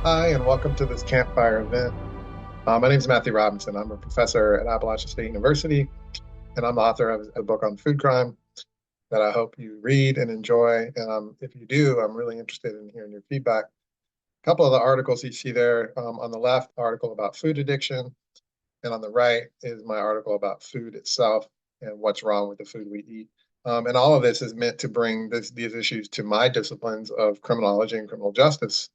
Hi, and welcome to this campfire event. My name is Matthew Robinson. I'm a professor at Appalachian State University, and I'm the author of a book on food crime that I hope you read and enjoy. And if you do, I'm really interested in hearing your feedback. A couple of the articles you see there on the left, article about food addiction, and on the right is my article about food itself and what's wrong with the food we eat. And all of this is meant to bring these issues to my disciplines of criminology and criminal justice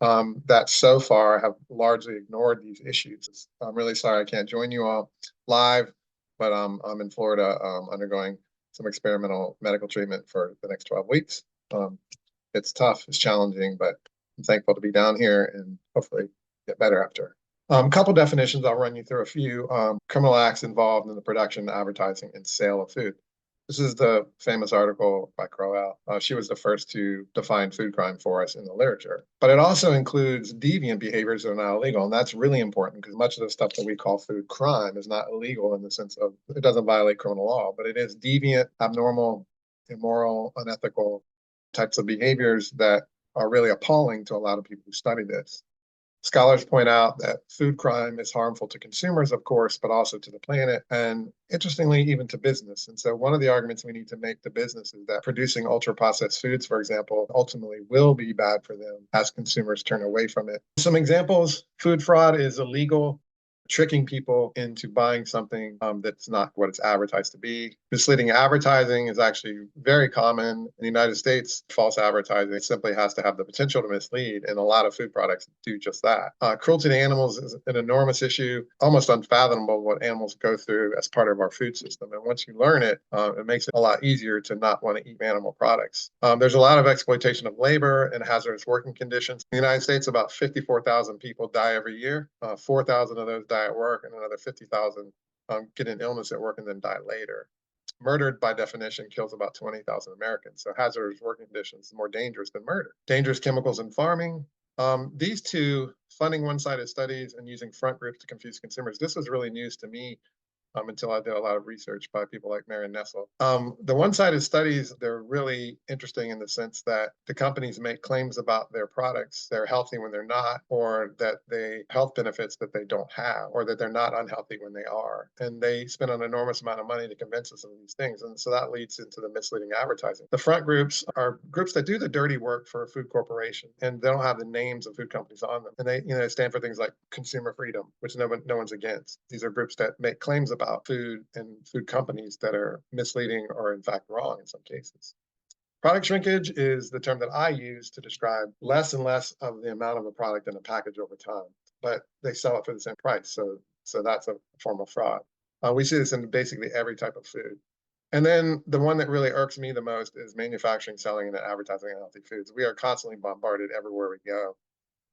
that so far have largely ignored these issues. I'm really sorry I can't join you all live, but I'm in Florida undergoing some experimental medical treatment for the next 12 weeks. Um, it's tough, it's challenging, but I'm thankful to be down here and hopefully get better after. Couple definitions, I'll run you through a few. Criminal acts involved in the production, advertising, and sale of food. This is the famous article by Crowell. She was the first to define food crime for us in the literature. But it also includes deviant behaviors that are not illegal. And that's really important because much of the stuff that we call food crime is not illegal in the sense of it doesn't violate criminal law, but it is deviant, abnormal, immoral, unethical types of behaviors that are really appalling to a lot of people who study this. Scholars point out that food crime is harmful to consumers, of course, but also to the planet, and interestingly, even to business. And so, one of the arguments we need to make to business is that producing ultra processed foods, for example, ultimately will be bad for them as consumers turn away from it. Some examples: food fraud is illegal, tricking people into buying something that's not what it's advertised to be. Misleading advertising is actually very common in the United States. False advertising simply has to have the potential to mislead, and a lot of food products do just that. Cruelty to animals is an enormous issue, almost unfathomable what animals go through as part of our food system. And once you learn it, it makes it a lot easier to not want to eat animal products. There's a lot of exploitation of labor and hazardous working conditions. In the United States, about 54,000 people die every year. 4,000 of those die at work, and another 50,000 get an illness at work and then die later. Murdered, by definition, kills about 20,000 Americans. So hazardous working conditions are more dangerous than murder. Dangerous chemicals in farming. These two, funding one-sided studies and using front groups to confuse consumers, this was really news to me until I did a lot of research by people like Marion Nestle. The one-sided studies, they're really interesting in the sense that the companies make claims about their products, they're healthy when they're not, or that they health benefits that they don't have, or that they're not unhealthy when they are. And they spend an enormous amount of money to convince us of these things. And so that leads into the misleading advertising. The front groups are groups that do the dirty work for a food corporation, and they don't have the names of food companies on them. And they stand for things like consumer freedom, which no one's against. These are groups that make claims about food and food companies that are misleading or in fact wrong in some cases. Product shrinkage is the term that I use to describe less and less of the amount of a product in a package over time, but they sell it for the same price. So that's a form of fraud. We see this in basically every type of food. And then the one that really irks me the most is manufacturing, selling, and advertising unhealthy foods. We are constantly bombarded everywhere we go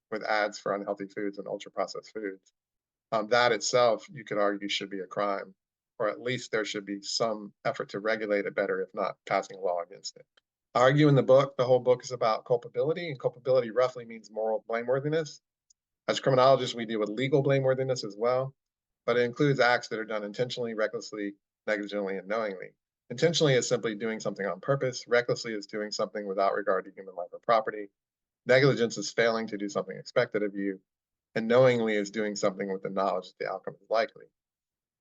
with ads for unhealthy foods and ultra processed foods. That itself, you could argue, should be a crime, or at least there should be some effort to regulate it better, if not passing a law against it. I argue in the book, the whole book is about culpability, and culpability roughly means moral blameworthiness. As criminologists, we deal with legal blameworthiness as well, but it includes acts that are done intentionally, recklessly, negligently, and knowingly. Intentionally is simply doing something on purpose. Recklessly is doing something without regard to human life or property. Negligence is failing to do something expected of you, and knowingly is doing something with the knowledge that the outcome is likely.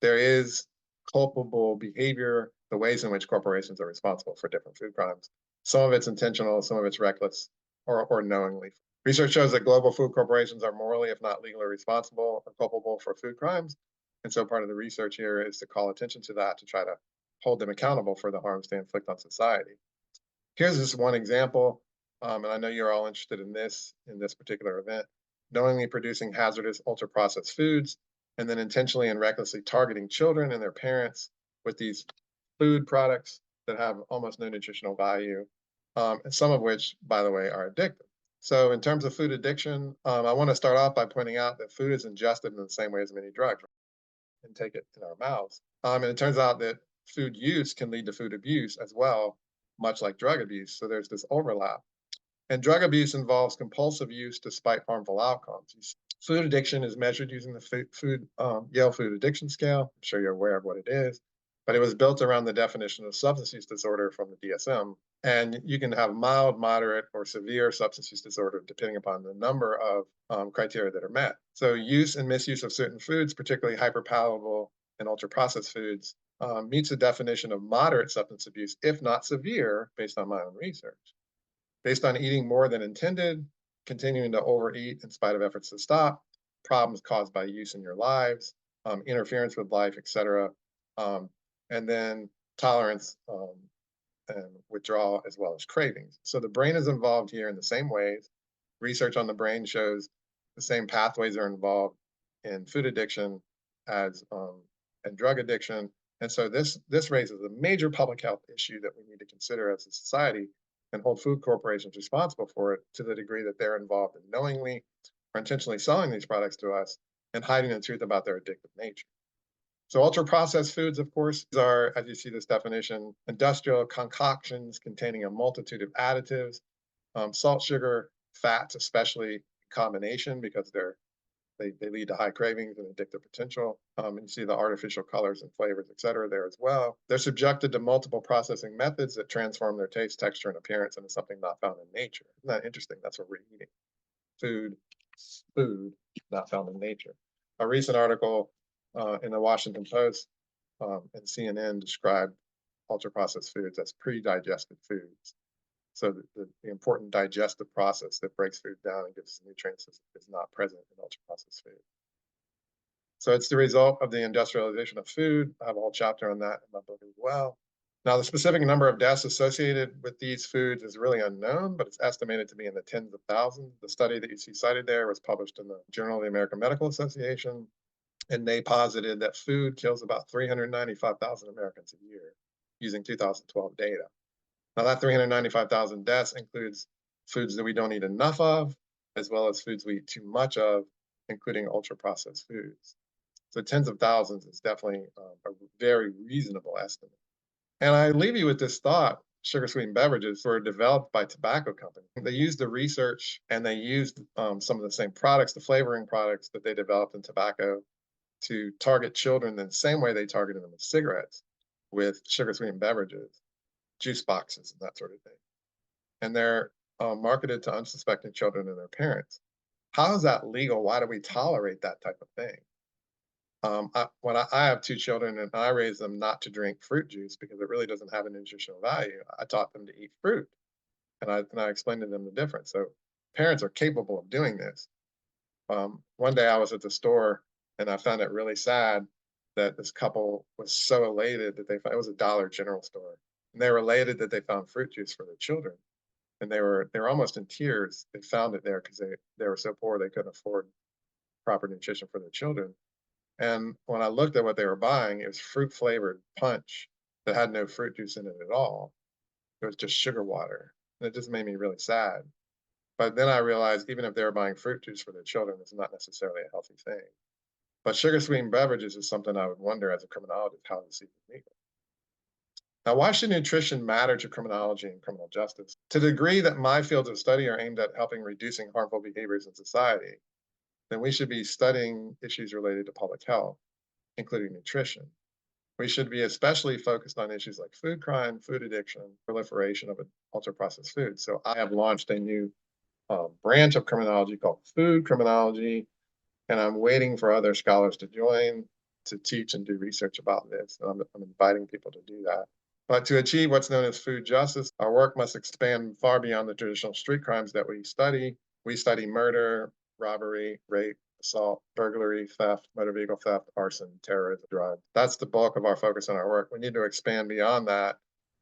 There is culpable behavior, the ways in which corporations are responsible for different food crimes. Some of it's intentional, some of it's reckless or knowingly. Research shows that global food corporations are morally, if not legally, responsible or culpable for food crimes. And so part of the research here is to call attention to that to try to hold them accountable for the harms they inflict on society. Here's just one example, and I know you're all interested in this particular event. Knowingly producing hazardous ultra-processed foods, and then intentionally and recklessly targeting children and their parents with these food products that have almost no nutritional value, and some of which, by the way, are addictive. So in terms of food addiction, I want to start off by pointing out that food is ingested in the same way as many drugs and take it in our mouths. And it turns out that food use can lead to food abuse as well, much like drug abuse. So there's this overlap. And drug abuse involves compulsive use despite harmful outcomes. Food addiction is measured using the Yale Food Addiction Scale. I'm sure you're aware of what it is, but it was built around the definition of substance use disorder from the DSM. And you can have mild, moderate, or severe substance use disorder depending upon the number of criteria that are met. So, use and misuse of certain foods, particularly hyperpalatable and ultra processed foods, meets the definition of moderate substance abuse, if not severe, based on my own research. Based on eating more than intended, continuing to overeat in spite of efforts to stop, problems caused by use in your lives, interference with life, etc. Um, and then tolerance and withdrawal as well as cravings. So the brain is involved here in the same ways. Research on the brain shows the same pathways are involved in food addiction as and drug addiction. And so this raises a major public health issue that we need to consider as a society and hold food corporations responsible for it to the degree that they're involved in knowingly or intentionally selling these products to us and hiding the truth about their addictive nature. So ultra processed foods, of course, are, as you see this definition, industrial concoctions containing a multitude of additives, salt, sugar, fats, especially in combination because they lead to high cravings and addictive potential. And you see the artificial colors and flavors, et cetera, there as well. They're subjected to multiple processing methods that transform their taste, texture, and appearance into something not found in nature. Isn't that interesting? That's what we're eating. Food, food not found in nature. A recent article in the Washington Post and CNN described ultra processed foods as pre-digested foods. So the important digestive process that breaks food down and gives us nutrients is not present in ultra processed food. So it's the result of the industrialization of food. I have a whole chapter on that in my book as well. Now, the specific number of deaths associated with these foods is really unknown, but it's estimated to be in the tens of thousands. The study that you see cited there was published in the Journal of the American Medical Association, and they posited that food kills about 395,000 Americans a year using 2012 data. Now, that 395,000 deaths includes foods that we don't eat enough of, as well as foods we eat too much of, including ultra processed foods. So tens of thousands is definitely a very reasonable estimate. And I leave you with this thought. Sugar sweetened beverages were developed by tobacco companies. They used the research and they used some of the same products, the flavoring products that they developed in tobacco to target children in the same way they targeted them with cigarettes, with sugar sweetened beverages, juice boxes, and that sort of thing. And they're marketed to unsuspecting children and their parents. How is that legal? Why do we tolerate that type of thing? I have two children and I raised them not to drink fruit juice because it really doesn't have a nutritional value. I taught them to eat fruit and I explained to them the difference. So parents are capable of doing this. One day I was at the store and I found it really sad that this couple was so elated that it was a Dollar General store, and they were elated that they found fruit juice for their children, and they were almost in tears. They found it there because they were so poor they couldn't afford proper nutrition for their children. And when I looked at what they were buying, it was fruit flavored punch that had no fruit juice in it at all. It was just sugar water, and it just made me really sad. But then I realized even if they were buying fruit juice for their children, it's not necessarily a healthy thing. But sugar sweetened beverages is something I would wonder as a criminologist how this even legal. Now, why should nutrition matter to criminology and criminal justice? To the degree that my fields of study are aimed at helping reducing harmful behaviors in society, then we should be studying issues related to public health, including nutrition. We should be especially focused on issues like food crime, food addiction, proliferation of ultra processed foods. So I have launched a new branch of criminology called food criminology, and I'm waiting for other scholars to join to teach and do research about this. And I'm inviting people to do that. But to achieve what's known as food justice, our work must expand far beyond the traditional street crimes that we study. We study murder, robbery, rape, assault, burglary, theft, motor vehicle theft, arson, terrorism, drugs. That's the bulk of our focus on our work. We need to expand beyond that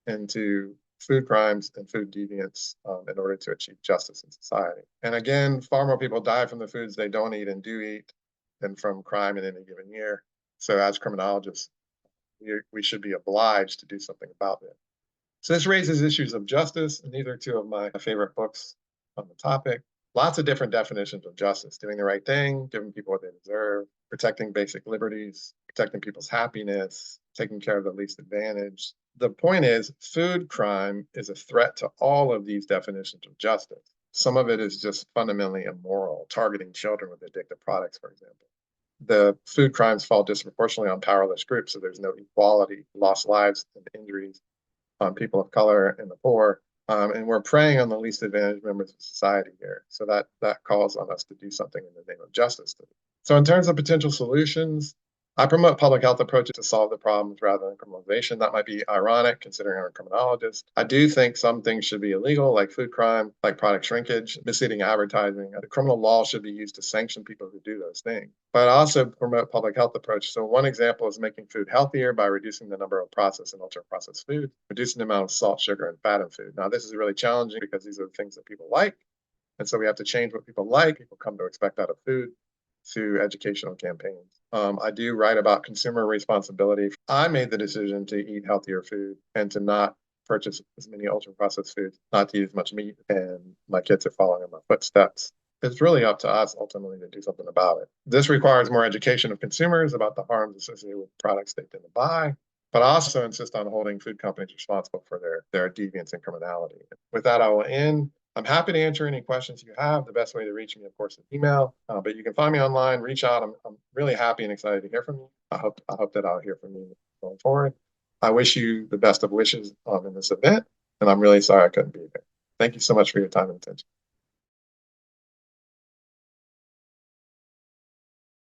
into food crimes and food deviance in order to achieve justice in society. And again, far more people die from the foods they don't eat and do eat than from crime in any given year. So as criminologists, we should be obliged to do something about it. So this raises issues of justice, and these are two of my favorite books on the topic. Lots of different definitions of justice: doing the right thing, giving people what they deserve, protecting basic liberties, protecting people's happiness, taking care of the least advantaged. The point is, food crime is a threat to all of these definitions of justice. Some of it is just fundamentally immoral, targeting children with addictive products, for example. The food crimes fall disproportionately on powerless groups, so there's no equality, lost lives and injuries on people of color and the poor. And we're preying on the least advantaged members of society here. So that calls on us to do something in the name of justice. So in terms of potential solutions, I promote public health approaches to solve the problems rather than criminalization. That might be ironic considering I'm a criminologist. I do think some things should be illegal, like food crime, like product shrinkage, misleading advertising. The criminal law should be used to sanction people who do those things. But I also promote public health approach. So one example is making food healthier by reducing the number of processed and ultra-processed food, reducing the amount of salt, sugar, and fat in food. Now, this is really challenging because these are the things that people like. And so we have to change what people like, people come to expect out of food through educational campaigns. I do write about consumer responsibility. I made the decision to eat healthier food and to not purchase as many ultra processed foods, not to use much meat, and my kids are following in my footsteps. It's really up to us ultimately to do something about it. This requires more education of consumers about the harms associated with products they tend to buy, but I also insist on holding food companies responsible for their deviance and criminality. With that, I will end. I'm happy to answer any questions you have. The best way to reach me, of course, is email, but you can find me online, reach out. I'm really happy and excited to hear from you. I hope that I'll hear from you going forward. I wish you the best of wishes in this event, and I'm really sorry I couldn't be there. Thank you so much for your time and attention.